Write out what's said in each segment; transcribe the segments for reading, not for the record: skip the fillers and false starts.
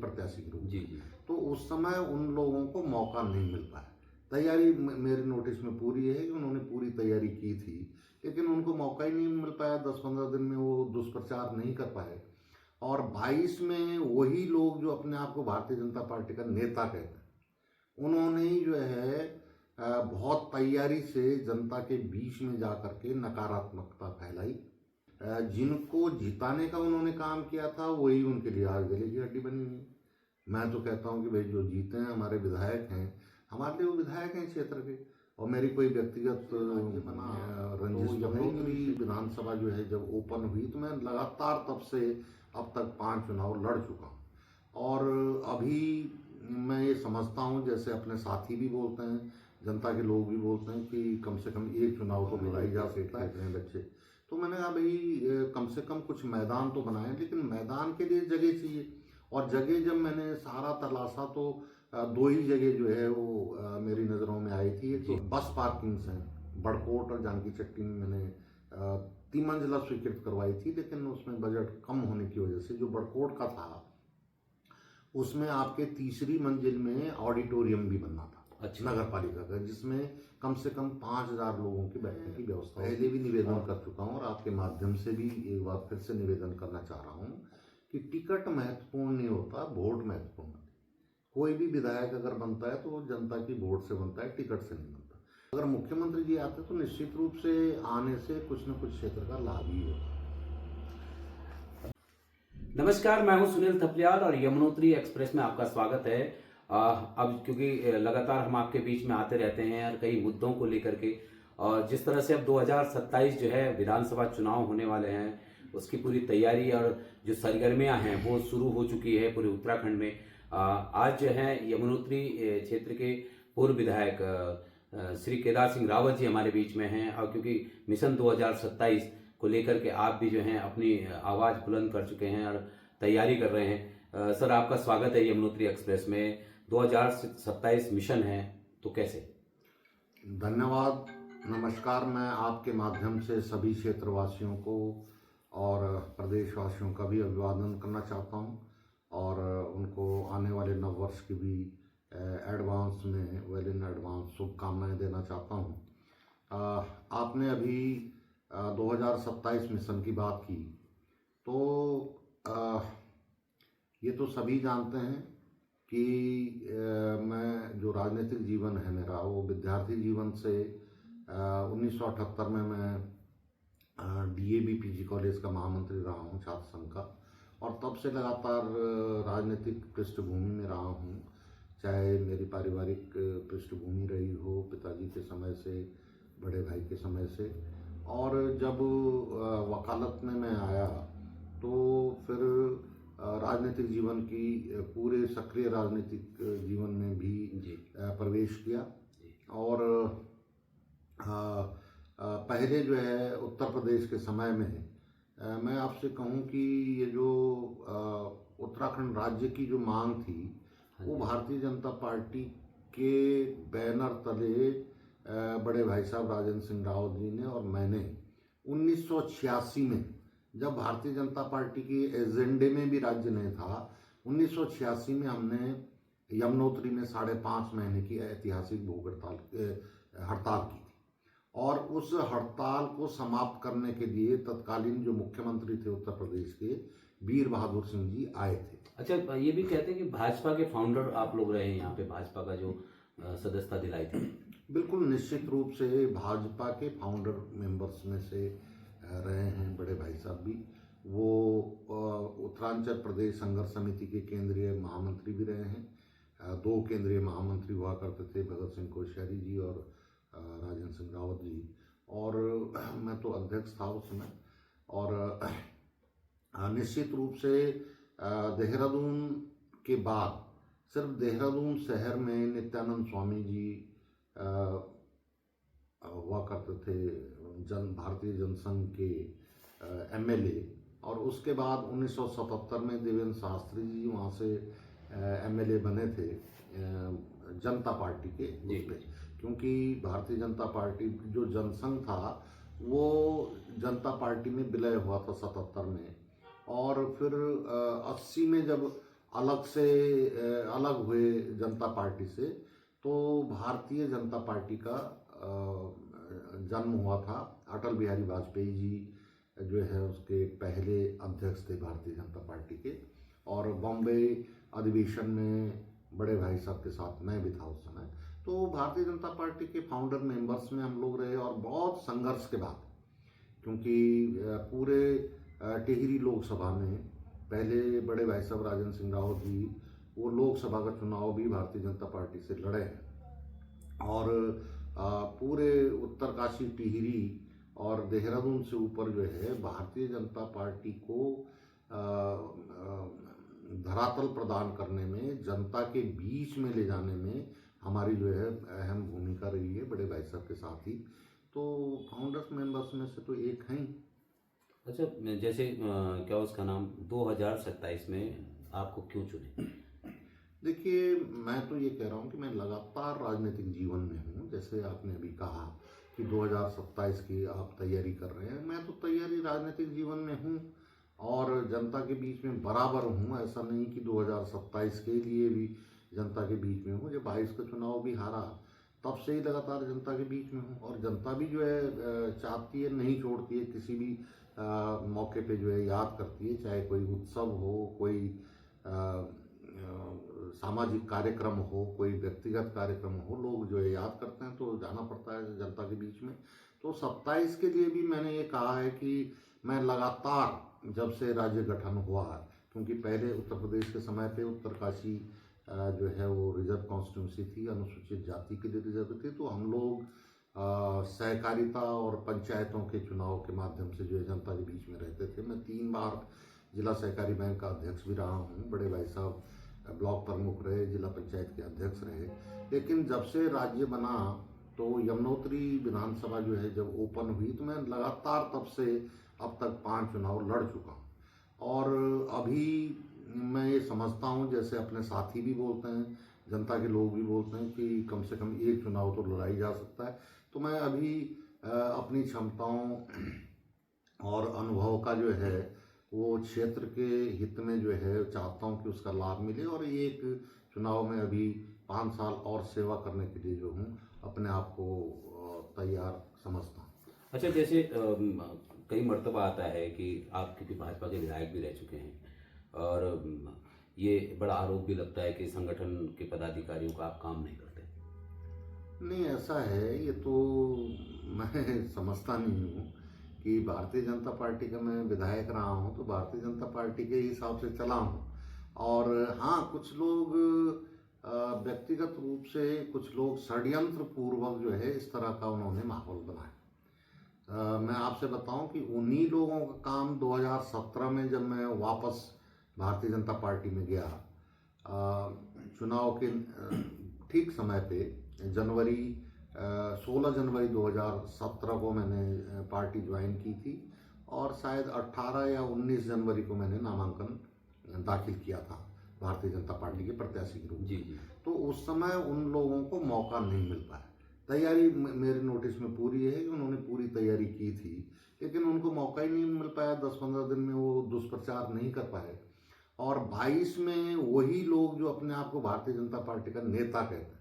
प्रत्याशी के रूप जी में। जी। तो उस समय उन लोगों को मौका नहीं मिल पाया। तैयारी मेरे नोटिस में पूरी है कि उन्होंने पूरी तैयारी की थी, लेकिन उनको मौका ही नहीं मिल पाया। 10-15 दिन में वो दुष्प्रचार नहीं कर पाए। और 22 में वही लोग जो अपने आप को भारतीय जनता पार्टी का नेता कहते हैं, उन्होंने ही जो है बहुत तैयारी से जनता के बीच में जा करके नकारात्मकता फैलाई। जिनको जिताने का उन्होंने काम किया था वही उनके लिए आज गले की हड्डी बनी हुई है। मैं तो कहता हूं कि भाई जो जीते हैं हमारे विधायक हैं, हमारे लिए वो विधायक हैं क्षेत्र के, और मेरी कोई व्यक्तिगत रंजिश तो है नहीं। विधानसभा जो है जब ओपन हुई तो मैं लगातार तब से अब तक 5 चुनाव लड़ चुका हूँ। और अभी मैं ये समझता हूँ, जैसे अपने साथी भी बोलते हैं, जनता के लोग भी बोलते हैं कि कम से कम एक चुनाव तो लड़ाई जा सकता है बच्चे। तो मैंने कहा भाई कम से कम कुछ मैदान तो बनाए, लेकिन मैदान के लिए जगह चाहिए। और जगह जब मैंने सारा तलाशा तो 2 ही जगह जो है वो मेरी नज़रों में आई थी। एक तो बस पार्किंग्स हैं, बड़कोट और जानकी चट्टी में मैंने 3 मंजिला स्वीकृत करवाई थी, लेकिन उसमें बजट कम होने की वजह से जो बड़कोट का था उसमें आपके तीसरी मंजिल में ऑडिटोरियम भी बनना था। अच्छा। नगर पालिका का, जिसमें कम से कम 5000 लोगों की बैठने की व्यवस्था। पहले भी निवेदन कर चुका हूँ और आपके माध्यम से भी एक बार फिर से निवेदन करना चाह रहा हूँ कि टिकट महत्वपूर्ण नहीं होता, वोट महत्वपूर्ण होता है। कोई भी विधायक अगर बनता है तो वो जनता की वोट से बनता है, टिकट से नहीं बनता। अगर मुख्यमंत्री जी आते तो निश्चित रूप से आने से कुछ न कुछ क्षेत्र का लाभ ही होता। नमस्कार, मैं हूं सुनील थपलियाल और यमुनोत्री एक्सप्रेस में आपका स्वागत है। अब क्योंकि लगातार हम आपके बीच में आते रहते हैं और कई मुद्दों को लेकर के, और जिस तरह से अब 2027 जो है विधानसभा चुनाव होने वाले हैं, उसकी पूरी तैयारी और जो सरगर्मियां हैं वो शुरू हो चुकी है पूरे उत्तराखंड में। आज जो है यमुनोत्री क्षेत्र के पूर्व विधायक श्री केदार सिंह रावत जी हमारे बीच में हैं, और क्योंकि मिशन 2027 को लेकर के आप भी जो हैं अपनी आवाज बुलंद कर चुके हैं और तैयारी कर रहे हैं। सर, आपका स्वागत है यमुनोत्री एक्सप्रेस में। 2027 मिशन है, तो कैसे? धन्यवाद, नमस्कार। मैं आपके माध्यम से सभी क्षेत्रवासियों को और प्रदेशवासियों का भी अभिवादन करना चाहता हूं, और उनको आने वाले नव वर्ष की भी एडवांस में वेल इन एडवांस शुभकामनाएं देना चाहता हूं। आपने अभी 2027 मिशन की बात की, तो ये तो सभी जानते हैं कि मैं जो राजनीतिक जीवन है मेरा, वो विद्यार्थी जीवन से 1978 में मैं डीएवी पीजी कॉलेज का महामंत्री रहा हूँ छात्र संघ का, और तब से लगातार राजनीतिक पृष्ठभूमि में रहा हूँ। चाहे मेरी पारिवारिक पृष्ठभूमि रही हो, पिताजी के समय से, बड़े भाई के समय से, और जब वकालत में मैं आया तो फिर राजनीतिक जीवन की पूरे सक्रिय राजनीतिक जीवन में भी प्रवेश किया। और पहले जो है उत्तर प्रदेश के समय में मैं आपसे कहूं कि ये जो उत्तराखंड राज्य की जो मांग थी, वो भारतीय जनता पार्टी के बैनर तले बड़े भाई साहब राजेंद्र सिंह रावत जी ने और मैंने 1986 में, जब भारतीय जनता पार्टी के एजेंडे में भी राज्य नहीं था, 1986 में हमने यमुनोत्री में 5.5 महीने की ऐतिहासिक भूख हड़ताल की थी। और उस हड़ताल को समाप्त करने के लिए तत्कालीन जो मुख्यमंत्री थे उत्तर प्रदेश के, वीर बहादुर सिंह जी आए थे। अच्छा, ये भी कहते हैं कि भाजपा के फाउंडर आप लोग रहे हैं यहाँ पे, भाजपा का जो सदस्यता दिलाई थी। बिल्कुल निश्चित रूप से भाजपा के फाउंडर मेंबर्स में से रहे हैं बड़े भाई साहब भी। वो उत्तरांचल प्रदेश संघर्ष समिति के केंद्रीय महामंत्री भी रहे हैं। 2 केंद्रीय महामंत्री हुआ करते थे, भगत सिंह कोश्यारी जी और राजेंद्र सिंह रावत जी, और मैं तो अध्यक्ष था उस समय। और निश्चित रूप से देहरादून के बाद सिर्फ देहरादून शहर में नित्यानंद स्वामी जी हुआ करते थे, भारतीय जनसंघ के एमएलए। और उसके बाद 1977 में देवेंद्र शास्त्री जी वहाँ से एमएलए बने थे जनता पार्टी के उसमें, क्योंकि भारतीय जनता पार्टी जो जनसंघ था वो जनता पार्टी में विलय हुआ था 77 में। और फिर 80 में जब अलग से अलग हुए जनता पार्टी से, तो भारतीय जनता पार्टी का जन्म हुआ था। अटल बिहारी वाजपेयी जी जो है उसके पहले अध्यक्ष थे भारतीय जनता पार्टी के, और बॉम्बे अधिवेशन में बड़े भाई साहब के साथ मैं भी था उस समय। तो भारतीय जनता पार्टी के फाउंडर मेंबर्स में हम लोग रहे, और बहुत संघर्ष के बाद, क्योंकि पूरे टिहरी लोकसभा में पहले बड़े भाई साहब राजेंद्र सिंह रावत जी वो लोकसभा का चुनाव भी भारतीय जनता पार्टी से लड़े हैं, और पूरे उत्तरकाशी, टिहरी और देहरादून से ऊपर जो है भारतीय जनता पार्टी को धरातल प्रदान करने में, जनता के बीच में ले जाने में हमारी जो है अहम भूमिका रही है, बड़े भाई साहब के साथ ही। तो फाउंडर्स मेंबर्स में से तो एक हैं। अच्छा, जैसे क्या उसका नाम 2027 में आपको क्यों चुने? देखिए, मैं तो ये कह रहा हूँ कि मैं लगातार राजनीतिक जीवन में हूँ। जैसे आपने अभी कहा कि 2027 की आप तैयारी कर रहे हैं, मैं तो तैयारी राजनीतिक जीवन में हूँ और जनता के बीच में बराबर हूँ। ऐसा नहीं कि 2027 के लिए भी जनता के बीच में हूँ। जब 22 का चुनाव भी हारा तब से ही लगातार जनता के बीच में हूँ, और जनता भी जो है चाहती है, नहीं छोड़ती है, किसी भी मौके पे जो है याद करती है, चाहे कोई उत्सव हो, कोई सामाजिक कार्यक्रम हो, कोई व्यक्तिगत कार्यक्रम हो, लोग जो है याद करते हैं, तो जाना पड़ता है जनता के बीच में। तो 27 के लिए भी मैंने ये कहा है कि मैं लगातार, जब से राज्य गठन हुआ है, क्योंकि पहले उत्तर प्रदेश के समय पे उत्तरकाशी जो है वो रिजर्व कॉन्स्टिट्यूंसी थी, अनुसूचित जाति के लिए रिजर्व थी, तो हम लोग सहकारिता और पंचायतों के चुनाव के माध्यम से जो है जनता के बीच में रहते थे। मैं 3 बार जिला सहकारी बैंक का अध्यक्ष भी रहा हूँ, बड़े भाई साहब ब्लॉक प्रमुख रहे, जिला पंचायत के अध्यक्ष रहे। लेकिन जब से राज्य बना, तो यमुनोत्री विधानसभा जो है जब ओपन हुई, तो मैं लगातार तब से अब तक 5 चुनाव लड़ चुका हूँ। और अभी मैं ये समझता हूँ, जैसे अपने साथी भी बोलते हैं, जनता के लोग भी बोलते हैं कि कम से कम एक चुनाव तो लड़ाई जा सकता है। तो मैं अभी अपनी क्षमताओं और अनुभव का जो है वो क्षेत्र के हित में जो है चाहता हूँ कि उसका लाभ मिले, और एक चुनाव में अभी 5 साल और सेवा करने के लिए जो हूँ अपने आप को तैयार समझता हूँ। अच्छा, जैसे कई मर्तबा आता है कि आप क्योंकि भाजपा के विधायक भी रह चुके हैं, और ये बड़ा आरोप भी लगता है कि संगठन के पदाधिकारियों का आप काम नहीं करते। नहीं, ऐसा है, ये तो मैं समझता नहीं हूँ कि भारतीय जनता पार्टी का मैं विधायक रहा हूँ तो भारतीय जनता पार्टी के हिसाब से चला हूँ। और हाँ, कुछ लोग व्यक्तिगत रूप से, कुछ लोग षड्यंत्र पूर्वक जो है इस तरह का उन्होंने माहौल बनाया। मैं आपसे बताऊं कि उन्हीं लोगों का काम 2017 में जब मैं वापस भारतीय जनता पार्टी में गया, चुनाव के ठीक समय पे, जनवरी 16 जनवरी 2017 को मैंने पार्टी ज्वाइन की थी, और शायद 18 या 19 जनवरी को मैंने नामांकन दाखिल किया था भारतीय जनता पार्टी के प्रत्याशी के रूप में। जी। तो उस समय उन लोगों को मौका नहीं मिल पाया। तैयारी मेरे नोटिस में पूरी है कि उन्होंने पूरी तैयारी की थी, लेकिन उनको मौका ही नहीं मिल पाया। 10-15 दिन में वो दुष्प्रचार नहीं कर पाए, और 22 में वही लोग जो अपने आप को भारतीय जनता पार्टी का नेता कहते हैं,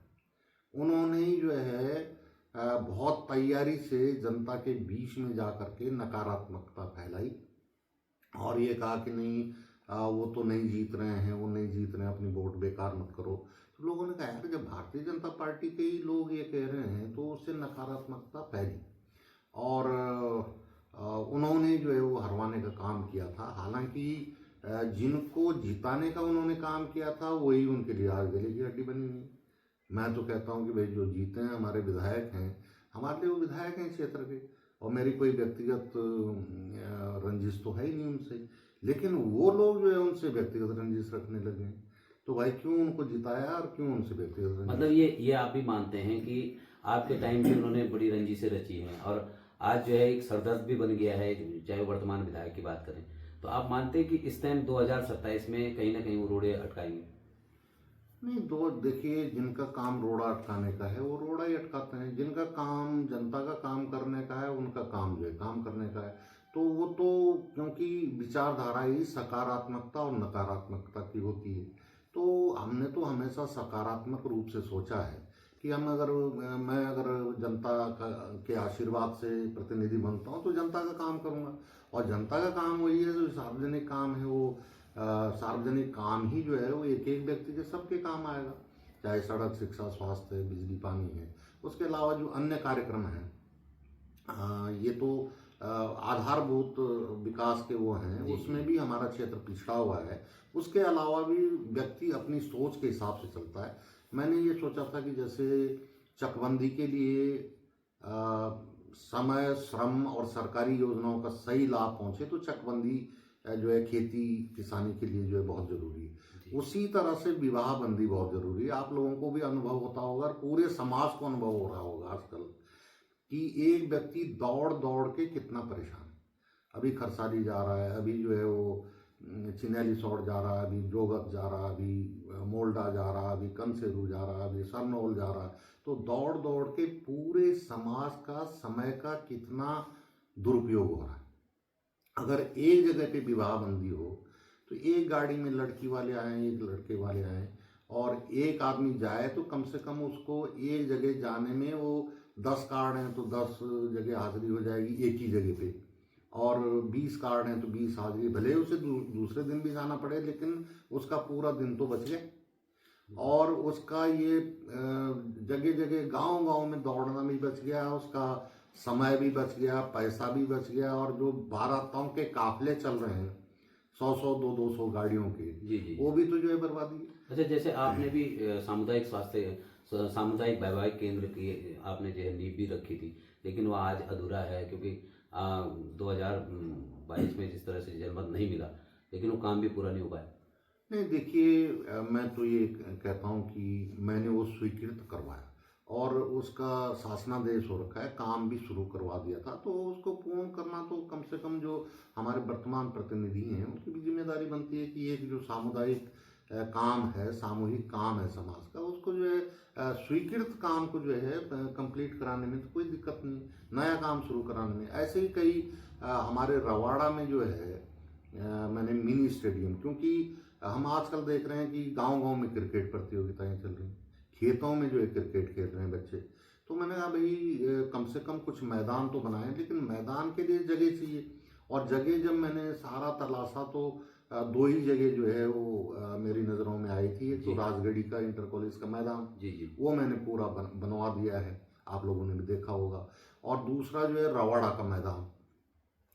उन्होंने ही जो है बहुत तैयारी से जनता के बीच में जा कर के नकारात्मकता फैलाई, और ये कहा कि नहीं, वो तो नहीं जीत रहे हैं, वो नहीं जीत रहे हैं, अपनी वोट बेकार मत करो। तो लोगों ने कहा यार, जब भारतीय जनता पार्टी के ही लोग ये कह रहे हैं तो उससे नकारात्मकता फैली, और उन्होंने जो है वो हरवाने का काम किया था। हालांकि जिनको जिताने का उन्होंने काम किया था वही उनके लिए आज गले की हड्डी बनी हुई। मैं तो कहता हूँ कि भाई, जो जीते हैं हमारे विधायक हैं, हमारे लिए वो विधायक हैं क्षेत्र के, और मेरी कोई व्यक्तिगत रंजिश तो है ही नहीं उनसे, लेकिन वो लोग जो है उनसे व्यक्तिगत रंजिश रखने लगे हैं। तो भाई, क्यों उनको जिताया और क्यों उनसे व्यक्तिगत रंजिश? मतलब ये आप भी मानते हैं कि आपके टाइम भी उन्होंने बड़ी रंजिशें रची हैं, और आज जो है एक सरदर्द भी बन गया है, चाहे वो वर्तमान विधायक की बात करें, तो आप मानते हैं कि इस टाइम 2027 में कहीं ना कहीं वो रोड़े अटकाएंगे? नहीं, दो देखिए, जिनका काम रोड़ा अटकाने का है वो रोड़ा ही अटकाते हैं, जिनका काम जनता का काम करने का है उनका काम जो है काम करने का है। तो वो तो, क्योंकि विचारधारा ही सकारात्मकता और नकारात्मकता की होती है, तो हमने तो हमेशा सकारात्मक रूप से सोचा है कि मैं अगर जनता के आशीर्वाद से प्रतिनिधि बनता हूँ तो जनता का काम करूँगा। और जनता का काम वही है जो सार्वजनिक काम है, वो सार्वजनिक काम ही जो है वो एक एक व्यक्ति के सबके काम आएगा, चाहे सड़क, शिक्षा, स्वास्थ्य है, बिजली, पानी है। उसके अलावा जो अन्य कार्यक्रम हैं, ये तो आधारभूत विकास के वो हैं, जी, उसमें जी। भी हमारा क्षेत्र पिछड़ा हुआ है। उसके अलावा भी व्यक्ति अपनी सोच के हिसाब से चलता है। मैंने ये सोचा था कि जैसे चकबंदी के लिए समय, श्रम और सरकारी योजनाओं का सही लाभ पहुंचे, तो चकबंदी जो है खेती किसानी के लिए जो है बहुत जरूरी है। जी। उसी तरह से विवाह बंदी बहुत जरूरी है। आप लोगों को भी अनुभव होता होगा और पूरे समाज को अनुभव हो रहा होगा आजकल कि एक व्यक्ति दौड़ दौड़ के कितना परेशान है। अभी खरसाली जा रहा है, अभी जो है वो चिन्हैली सौड़ जा रहा है, अभी जोगत जा रहा है, अभी मोल्डा जा रहा है, अभी कनसेरू जा रहा है, अभी सरनौल जा रहा है। तो दौड़ दौड़ के पूरे समाज का समय का कितना दुरुपयोग हो रहा है। अगर एक जगह पे विवाह बंदी हो तो एक गाड़ी में लड़की वाले आए, एक लड़के वाले आए, और एक आदमी जाए तो कम से कम उसको एक जगह जाने में वो 10 कार्ड हैं तो 10 जगह हाजिरी हो जाएगी एक ही जगह पे, और 20 कार्ड हैं तो 20 हाजिरी, भले ही उसे दूसरे दिन भी जाना पड़े लेकिन उसका पूरा दिन तो बच गया। और उसका ये जगह जगह गांव गांव में दौड़ना भी बच गया, उसका समय भी बच गया, पैसा भी बच गया, और जो बारातों के काफिले चल रहे हैं 100-100, 200-200 गाड़ियों के, जी, जी। वो भी तो जो है बर्बादी है। अच्छा, जैसे आपने भी सामुदायिक सामुदायिक वैवाहिक केंद्र की आपने जो है नींव भी रखी थी, लेकिन वो आज अधूरा है क्योंकि 2022 में जिस तरह से जनमत नहीं मिला, लेकिन वो काम भी पूरा नहीं हो पाया। नहीं देखिए, मैं तो ये कहता हूँ कि मैंने वो स्वीकृत करवाया और उसका शासनादेश हो रखा है, काम भी शुरू करवा दिया था, तो उसको पूर्ण करना तो कम से कम जो हमारे वर्तमान प्रतिनिधि हैं उनकी भी जिम्मेदारी बनती है कि एक जो सामुदायिक काम है, सामूहिक काम है समाज का, उसको जो है स्वीकृत काम को जो है कंप्लीट कराने में तो कोई दिक्कत नहीं, नया काम शुरू कराने में। ऐसे ही कई हमारे रवाड़ा में जो है मैंने मिनी स्टेडियम, क्योंकि हम आजकल देख रहे हैं कि गांव गांव में क्रिकेट प्रतियोगिताएं चल रही हैं, खेतों में जो है क्रिकेट खेल रहे हैं बच्चे। तो मैंने कहा भाई कम से कम कुछ मैदान तो बनाएं, लेकिन मैदान के लिए जगह चाहिए। और जगह जब मैंने सारा तलाशा तो दो ही जगह जो है वो मेरी नज़रों में आई थी। एक तो जी। राजगढ़ी का इंटर कॉलेज का मैदान, जी, जी। वो मैंने पूरा बनवा दिया है, आप लोगों ने भी देखा होगा। और दूसरा जो है रवाड़ा का मैदान,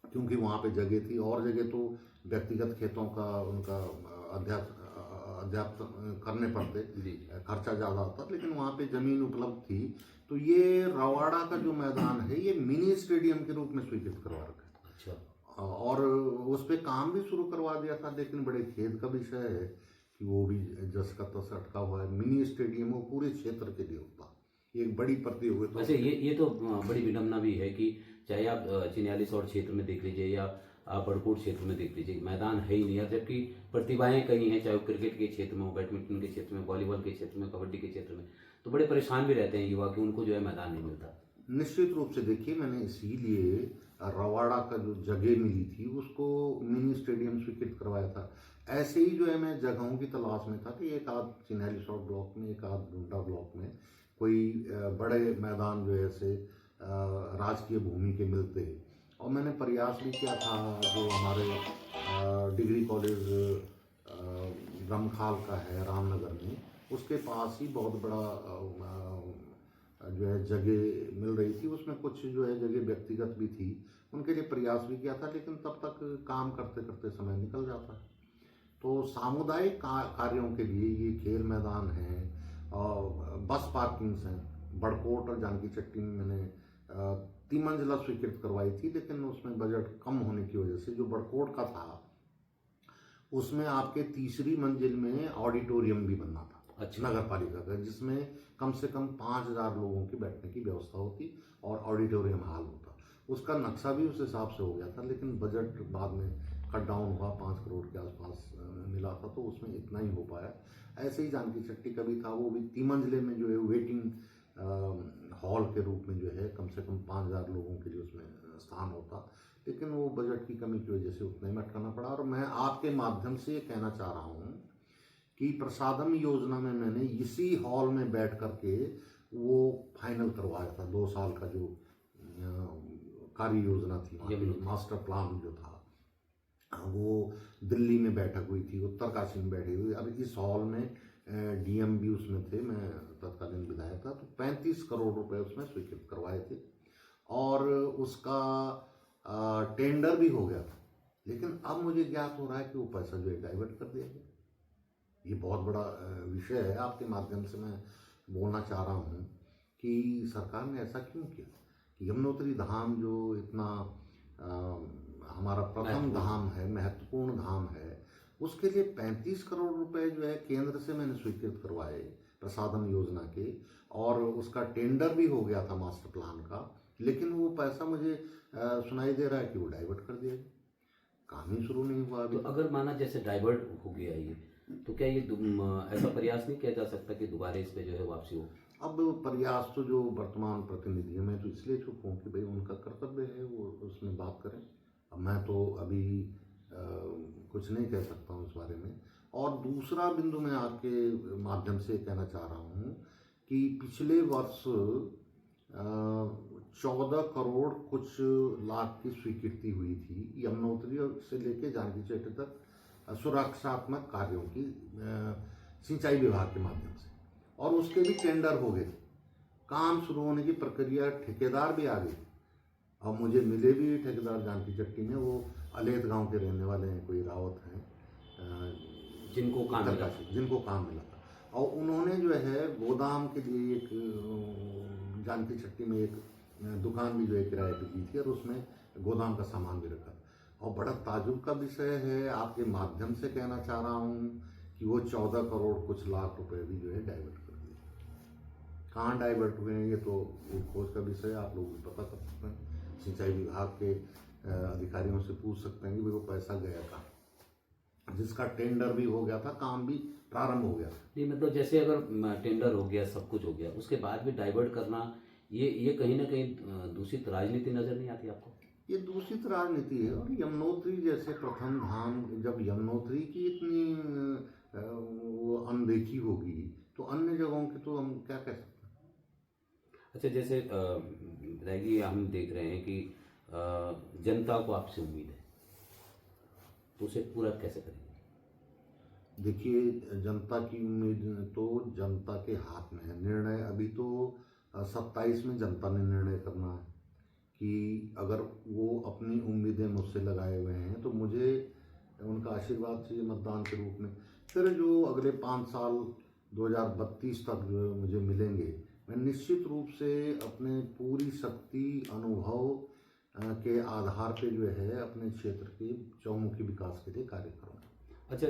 क्योंकि वहाँ पे जगह थी, और जगह तो व्यक्तिगत खेतों का उनका अध्याप्त करने पड़ते, जी। खर्चा ज़्यादा आता, लेकिन वहाँ पे ज़मीन उपलब्ध थी। तो ये रवाड़ा का जो मैदान है ये मिनी स्टेडियम के रूप में स्वीकृत करवा रखा है, अच्छा। और उस पे काम भी शुरू करवा दिया था। लेकिन बड़े खेद का विषय है कि वो भी जस का तस अटका हुआ है। मिनी स्टेडियम वो पूरे क्षेत्र के लिए होता, एक बड़ी प्रतियोगिता। वैसे ये तो बड़ी विडम्बना भी है कि चाहे आप चिन्यालीस और क्षेत्र में देख लीजिए या आप बड़कोट क्षेत्र में देख लीजिए, मैदान है ही नहीं है, जबकि प्रतिभाएं कई हैं, चाहे वो क्रिकेट के क्षेत्र में हो, बैडमिंटन के क्षेत्र में, वॉलीबॉल के क्षेत्र में, कबड्डी के क्षेत्र में। तो बड़े परेशान भी रहते हैं युवा कि उनको जो है मैदान नहीं मिलता। निश्चित रूप से देखिए, मैंने इसीलिए रवाड़ा का जो जगह मिली थी उसको मिनी स्टेडियम स्वीकृत करवाया था। ऐसे ही जो है मैं जगहों की तलाश में था कि एक आध चिन्हैली सौड़ ब्लॉक में, एक आध डुंडा ब्लॉक में कोई बड़े मैदान जो है ऐसे राजकीय भूमि के मिलते। और मैंने प्रयास भी किया था, जो हमारे डिग्री कॉलेज ब्रह्मखाल का है रामनगर में, उसके पास ही बहुत बड़ा जो है जगह मिल रही थी, उसमें कुछ जो है जगह व्यक्तिगत भी थी, उनके लिए प्रयास भी किया था, लेकिन तब तक काम करते करते समय निकल जाता है। तो सामुदायिक कार्यों के लिए ये खेल मैदान हैं और बस पार्किंग्स हैं। बड़कोट और जानकी चट्टी में मैंने 3 मंजिला स्वीकृत करवाई थी, लेकिन उसमें बजट कम होने की वजह से जो बड़कोट का था उसमें आपके तीसरी मंजिल में ऑडिटोरियम भी बनना था। अच्छा। नगर पालिका का, जिसमें कम से कम 5,000 लोगों की बैठने की व्यवस्था होती और ऑडिटोरियम हॉल होता। उसका नक्शा भी उस हिसाब से हो गया था, लेकिन बजट बाद में कट डाउन हुआ, 5 करोड़ के आसपास मिला था, तो उसमें इतना ही हो पाया। ऐसे ही जानकी चट्टी का भी था, वो भी 3 मंजिले में जो है वेटिंग हॉल के रूप में जो है कम से कम 5,000 लोगों के लिए उसमें स्थान होता, लेकिन वो बजट की कमी की वजह से उतना ही में अटकाना पड़ा। और मैं आपके माध्यम से ये कहना चाह रहा हूँ कि प्रसादम योजना में मैंने इसी हॉल में बैठ करके वो फाइनल करवाया था 2 साल का जो कार्य योजना थी वहाँ की, मास्टर प्लान जो था वो दिल्ली में बैठक हुई थी, उत्तरकाशी में बैठी हुई। अब इस हॉल में डीएम भी उसमें थे, मैं तत्कालीन विधायक था, तो 35 करोड़ रुपए उसमें स्वीकृत करवाए थे और उसका टेंडर भी हो गया था। लेकिन अब मुझे ज्ञात हो रहा है कि वो पैसा जो है डाइवर्ट कर दिया गया। ये बहुत बड़ा विषय है, आपके माध्यम से मैं बोलना चाह रहा हूँ कि सरकार ने ऐसा क्यों किया कि यमुनोत्री धाम जो इतना हमारा प्रथम धाम है, महत्वपूर्ण धाम है, उसके लिए 35 करोड़ रुपए जो है केंद्र से मैंने स्वीकृत करवाए प्रसादम योजना के, और उसका टेंडर भी हो गया था मास्टर प्लान का, लेकिन वो पैसा मुझे सुनाई दे रहा है कि वो डाइवर्ट कर दिया गया, काम ही शुरू नहीं हुआ अभी। तो अगर माना जैसे डाइवर्ट हो गया ये, तो क्या ये ऐसा प्रयास नहीं किया जा सकता कि दोबारा इस पे जो है वापसी हो? अब प्रयास तो जो वर्तमान प्रतिनिधि हैं, मैं तो इसलिए चुप हूँ कि भाई उनका कर्तव्य है वो उसमें बात करें। अब मैं तो अभी कुछ नहीं कह सकता हूँ इस बारे में। और दूसरा बिंदु मैं आपके माध्यम से कहना चाह रहा हूँ कि पिछले वर्ष 14 करोड़ कुछ लाख की स्वीकृति हुई थी यमुनोत्री से लेके जानकी चेटी तक सुरक्षात्मक कार्यों की सिंचाई विभाग के माध्यम से, और उसके भी टेंडर हो गए थे, काम शुरू होने की प्रक्रिया, ठेकेदार भी आ गए। अब मुझे मिले भी ठेकेदार जानकी चट्टी में, वो अलेत गांव के रहने वाले हैं, कोई रावत हैं जिनको काम मिला था, और उन्होंने जो है गोदाम के लिए एक जानकी चट्टी में एक दुकान भी जो है किराए पर की थी, और उसमें गोदाम का सामान भी रखा। और बड़ा ताजुब का विषय है, आपके माध्यम से कहना चाह रहा हूँ कि वो 14 करोड़ कुछ लाख रुपए भी जो है डाइवर्ट कर दिए। कहाँ डाइवर्ट हुए हैं ये तो खोज का विषय है, आप लोग भी पता कर सकते हैं, सिंचाई विभाग के अधिकारियों से पूछ सकते हैं कि वो पैसा गया कहाँ, जिसका टेंडर भी हो गया था, काम भी प्रारंभ हो गया था। नहीं मतलब जैसे अगर टेंडर हो गया, सब कुछ हो गया, उसके बाद भी डाइवर्ट करना, ये कहीं ना कहीं दूषित राजनीति नजर नहीं आती आपको? ये दूषित राजनीति है। और यमुनोत्री जैसे प्रथम धाम, जब यमुनोत्री की इतनी वो अनदेखी होगी तो अन्य जगहों की तो हम क्या कह सकते हैं। अच्छा, जैसे रैगी हम देख रहे हैं कि जनता को आपसे उम्मीद है, तो उसे पूरा कैसे करेंगे? देखिए, जनता की उम्मीद तो जनता के हाथ में है। निर्णय अभी तो 27 में जनता ने निर्णय करना है कि अगर वो अपनी उम्मीदें मुझसे लगाए हुए हैं तो मुझे उनका आशीर्वाद चाहिए मतदान के रूप में। फिर जो अगले 5 साल 2032 तक जो मुझे मिलेंगे, मैं निश्चित रूप से अपने पूरी शक्ति, अनुभव के आधार पे जो है अपने क्षेत्र के चौमुखी विकास के लिए कार्य करूँगा। अच्छा,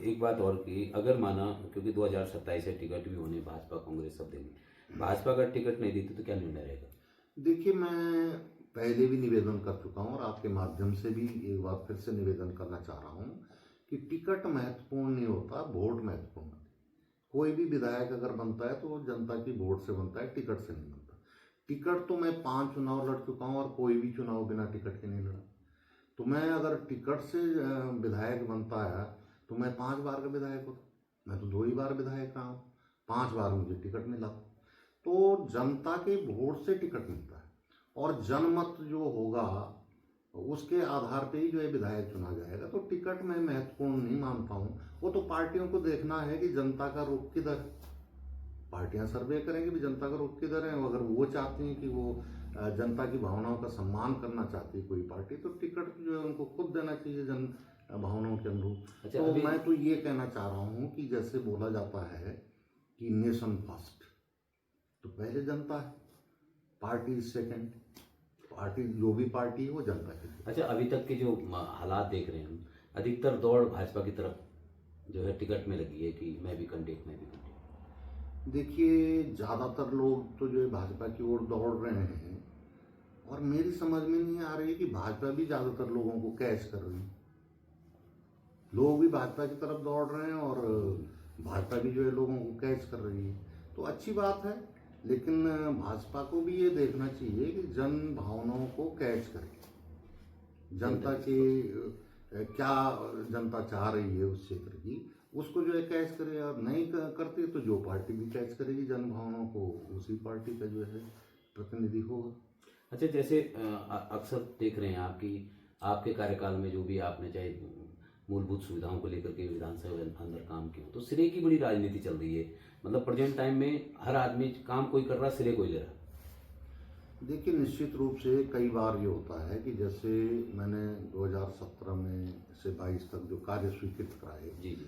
एक बात और कि अगर माना, क्योंकि 2027 से टिकट भी होने, भाजपा कांग्रेस सब देंगे, भाजपा अगर टिकट नहीं देती तो क्या निर्णय रहेगा? देखिए, मैं पहले भी निवेदन कर चुका हूँ और आपके माध्यम से भी एक बार फिर से निवेदन करना चाह रहा हूँ कि टिकट महत्वपूर्ण नहीं होता, वोट महत्वपूर्ण है। कोई भी विधायक अगर बनता है तो वो जनता की वोट से बनता है, टिकट से नहीं बनता। टिकट तो मैं 5 चुनाव लड़ चुका हूँ और कोई भी चुनाव बिना टिकट के नहीं लड़ा। तो मैं अगर टिकट से विधायक बनता है तो मैं 5 बार का विधायक होता, मैं तो 2 ही बार विधायक रहा हूँ, 5 बार मुझे टिकट मिला। तो जनता के वोट से टिकट मिलता है और जनमत जो होगा उसके आधार पे ही जो है विधायक चुना जाएगा। तो टिकट मैं महत्वपूर्ण नहीं मानता हूँ। वो तो पार्टियों को देखना है कि जनता का रुख किधर है, पार्टियां सर्वे करेंगी भी जनता का रुख किधर है। अगर वो चाहती हैं कि वो जनता की भावनाओं का सम्मान करना चाहती है कोई पार्टी, तो टिकट जो है उनको खुद देना चाहिए जन भावनाओं के अनुरूप। अच्छा, तो मैं तो ये कहना चाह रहा हूँ कि जैसे बोला जाता है कि नेशन फर्स्ट, तो पहले जनता है, पार्टी सेकंड। पार्टी जो भी पार्टी है वो जनता के लिए। अच्छा, अभी तक के जो हालात देख रहे हैं हम, अधिकतर दौड़ भाजपा की तरफ जो है टिकट में लगी है कि मैं भी कैंडिडेट। देखिए, ज़्यादातर लोग तो जो है भाजपा की ओर दौड़ रहे हैं और मेरी समझ में नहीं आ रही कि भाजपा भी ज़्यादातर लोगों को कैच कर रही है। लोग भी भाजपा की तरफ दौड़ रहे हैं और भाजपा भी जो है लोगों को कैच कर रही है, तो अच्छी बात है। लेकिन भाजपा को भी ये देखना चाहिए कि जन भावनाओं को कैच करे, जनता के क्या जनता चाह रही है उस क्षेत्र की, उसको जो है कैच करे, और नहीं करती तो जो पार्टी भी कैच करेगी जनभावनाओं को, उसी पार्टी का जो है प्रतिनिधि होगा। अच्छा, जैसे अक्सर देख रहे हैं आपके कार्यकाल में जो भी आपने चाहे मूलभूत सुविधाओं को लेकर के विधानसभा के अंदर काम किया, तो सिरे की बड़ी राजनीति चल रही है। मतलब प्रेजेंट टाइम में हर आदमी काम कोई कर रहा, सिरे कोई ले रहा। देखिए, निश्चित रूप से कई बार ये होता है कि जैसे मैंने 2017 में से 22 तक जो कार्य स्वीकृत कराए, जी जी।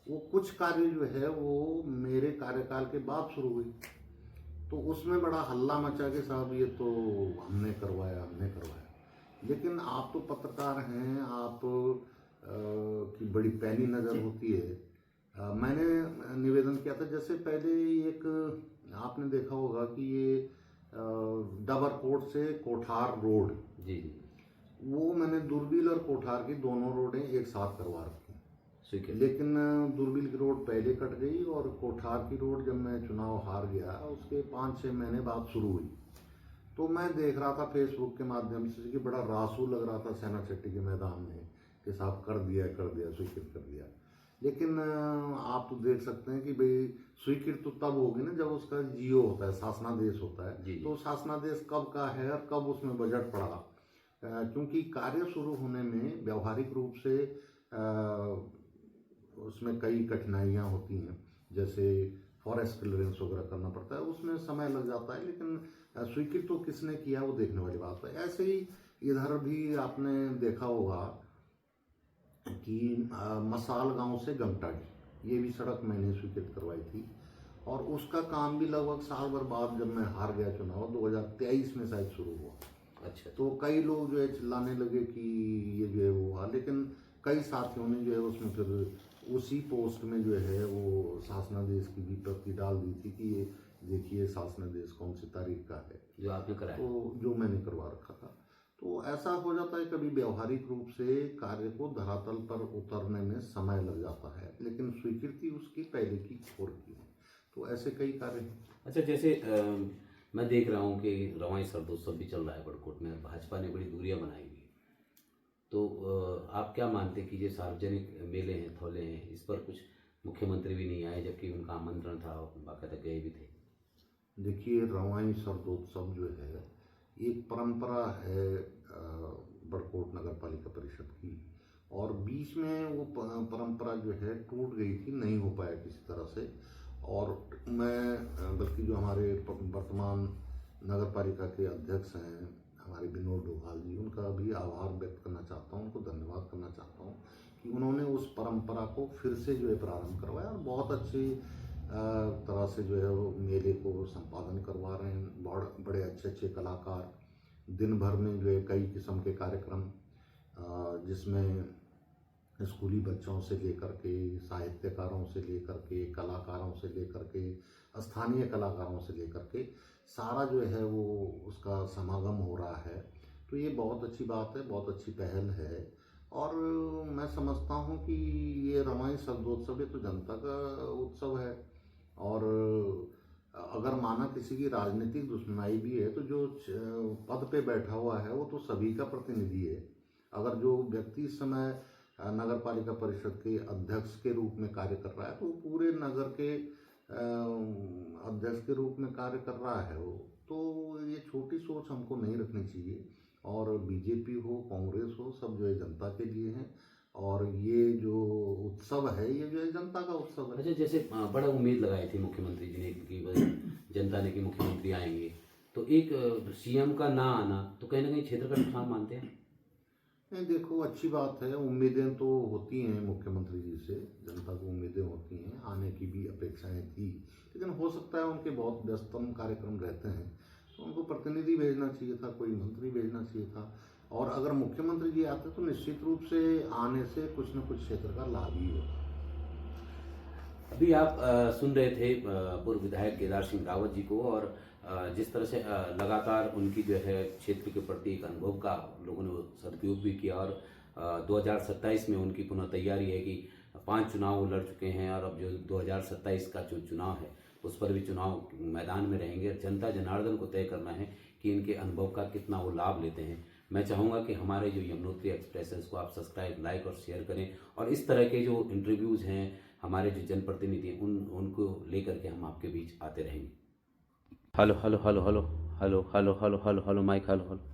वो कुछ कार्य जो है वो मेरे कार्यकाल के बाद शुरू हुई, तो उसमें बड़ा हल्ला मचा के साहब ये तो हमने करवाया। लेकिन आप तो पत्रकार हैं, आप की बड़ी पैनी नज़र होती है। मैंने निवेदन किया था, जैसे पहले एक आपने देखा होगा कि ये डबरकोट से कोठार रोड, जी जी। वो मैंने दुर्बिल और कोठार की दोनों रोडें एक साथ करवा रखी, स्वीकृत। लेकिन दुर्बिल की रोड पहले कट गई और कोठार की रोड जब मैं चुनाव हार गया उसके 5-6 महीने बाद शुरू हुई। तो मैं देख रहा था फेसबुक के माध्यम से कि बड़ा रासू लग रहा था सेना चट्टी के मैदान में कि साहब कर दिया स्वीकृत कर दिया। लेकिन आप तो देख सकते हैं कि भाई स्वीकृत तो तब होगी ना जब उसका जियो होता है, शासनादेश होता है। जी। तो शासनादेश कब का है और कब उसमें बजट पड़ा, क्योंकि कार्य शुरू होने में व्यावहारिक रूप से उसमें कई कठिनाइयाँ होती हैं, जैसे फॉरेस्ट क्लियरेंस वगैरह करना पड़ता है, उसमें समय लग जाता है। लेकिन स्वीकृत तो किसने किया वो देखने वाली बात है। ऐसे ही इधर भी आपने देखा होगा कि मसाल गांव से गमटाड़ी, ये भी सड़क मैंने स्वीकृत करवाई थी, और उसका काम भी लगभग साल भर बाद जब मैं हार गया चुनाव 2023 में शायद शुरू हुआ। अच्छा। तो कई लोग जो है चिल्लाने लगे कि ये जो है वो हुआ, लेकिन कई साथियों ने जो है उसमें फिर उसी पोस्ट में जो है वो शासनादेश की भी प्रति डाल दी थी कि ये देखिए शासनादेश कौन सी तारीख का है, जो आपने कराया। तो जो मैंने करवा रखा था। तो ऐसा हो जाता है कभी व्यावहारिक रूप से कार्य को धरातल पर उतरने में समय लग जाता है, लेकिन स्वीकृति उसकी पहले की हो रखी है। तो ऐसे कई कार्य हैं। अच्छा, जैसे मैं देख रहा हूँ कि रवाई शरदोत्सव भी चल रहा है बड़कोट में, भाजपा ने बड़ी दूरियां बनाई हुई है। तो आप क्या मानते हैं कि ये सार्वजनिक मेले हैं, थौले हैं, इस पर कुछ मुख्यमंत्री भी नहीं आए जबकि उनका आमंत्रण था, बाकायदा गए भी थे। देखिए, रवाई शरदोत्सव जो है एक परंपरा है बड़कोट नगर पालिका परिषद की, और बीच में वो परंपरा जो है टूट गई थी, नहीं हो पाया किसी तरह से। और मैं बल्कि जो हमारे वर्तमान नगर पालिका के अध्यक्ष हैं हमारे विनोद डोभाल जी, उनका भी आभार व्यक्त करना चाहता हूँ, उनको धन्यवाद करना चाहता हूँ कि उन्होंने उस परंपरा को फिर से जो है प्रारंभ करवाया, और बहुत अच्छी तरह से जो है वो मेले को संपादन करवा रहे हैं। बड़े अच्छे अच्छे कलाकार, दिन भर में जो है कई किस्म के कार्यक्रम, जिसमें स्कूली बच्चों से लेकर के साहित्यकारों से लेकर के कलाकारों से लेकर के स्थानीय कलाकारों से लेकर के सारा जो है वो उसका समागम हो रहा है। तो ये बहुत अच्छी बात है, बहुत अच्छी पहल है, और मैं समझता हूँ कि ये रवाई शरदोत्सव ये तो जनता का उत्सव है। और अगर माना किसी की राजनीतिक दुश्मनाई भी है तो जो पद पे बैठा हुआ है वो तो सभी का प्रतिनिधि है। अगर जो व्यक्ति इस समय नगर पालिका परिषद के अध्यक्ष के रूप में कार्य कर रहा है तो वो पूरे नगर के अध्यक्ष के रूप में कार्य कर रहा है वो, तो ये छोटी सोच हमको नहीं रखनी चाहिए। और बीजेपी हो कांग्रेस हो, सब जो है जनता के लिए हैं, और ये जो उत्सव है ये जो है जनता का उत्सव है। अच्छा, जैसे बड़ा उम्मीद लगाई थी मुख्यमंत्री जी ने कि जनता ने कि मुख्यमंत्री आएंगे, तो एक सीएम का ना आना तो कहीं ना कहीं क्षेत्र का नुकसान मानते हैं। नहीं, देखो अच्छी बात है, उम्मीदें तो होती हैं मुख्यमंत्री जी से, जनता को उम्मीदें होती हैं, आने की भी अपेक्षाएं थी, लेकिन हो सकता है उनके बहुत व्यस्तम कार्यक्रम रहते हैं, तो उनको प्रतिनिधि भेजना चाहिए था, कोई मंत्री भेजना चाहिए था। और अगर मुख्यमंत्री जी आते तो निश्चित रूप से आने से कुछ न कुछ क्षेत्र का लाभ ही होता। अभी आप सुन रहे थे पूर्व विधायक केदार सिंह रावत जी को, और जिस तरह से लगातार उनकी जो है क्षेत्र के प्रति एक अनुभव का लोगों ने सदुपयोग भी किया, और 2027 में उनकी पुनः तैयारी है कि 5 चुनाव वो लड़ चुके हैं, और अब जो 2027 का जो चुनाव है उस पर भी चुनाव मैदान में रहेंगे। जनता जनार्दन को तय करना है कि इनके अनुभव का कितना वो लाभ लेते हैं। मैं चाहूँगा कि हमारे जो यमुनोत्री एक्सप्रेस है उसको आप सब्सक्राइब, लाइक और शेयर करें, और इस तरह के जो इंटरव्यूज़ हैं, हमारे जो जनप्रतिनिधि हैं उनको लेकर के हम आपके बीच आते रहेंगे। Hello hello hello hello hello hello hello hello hello mike hello hello.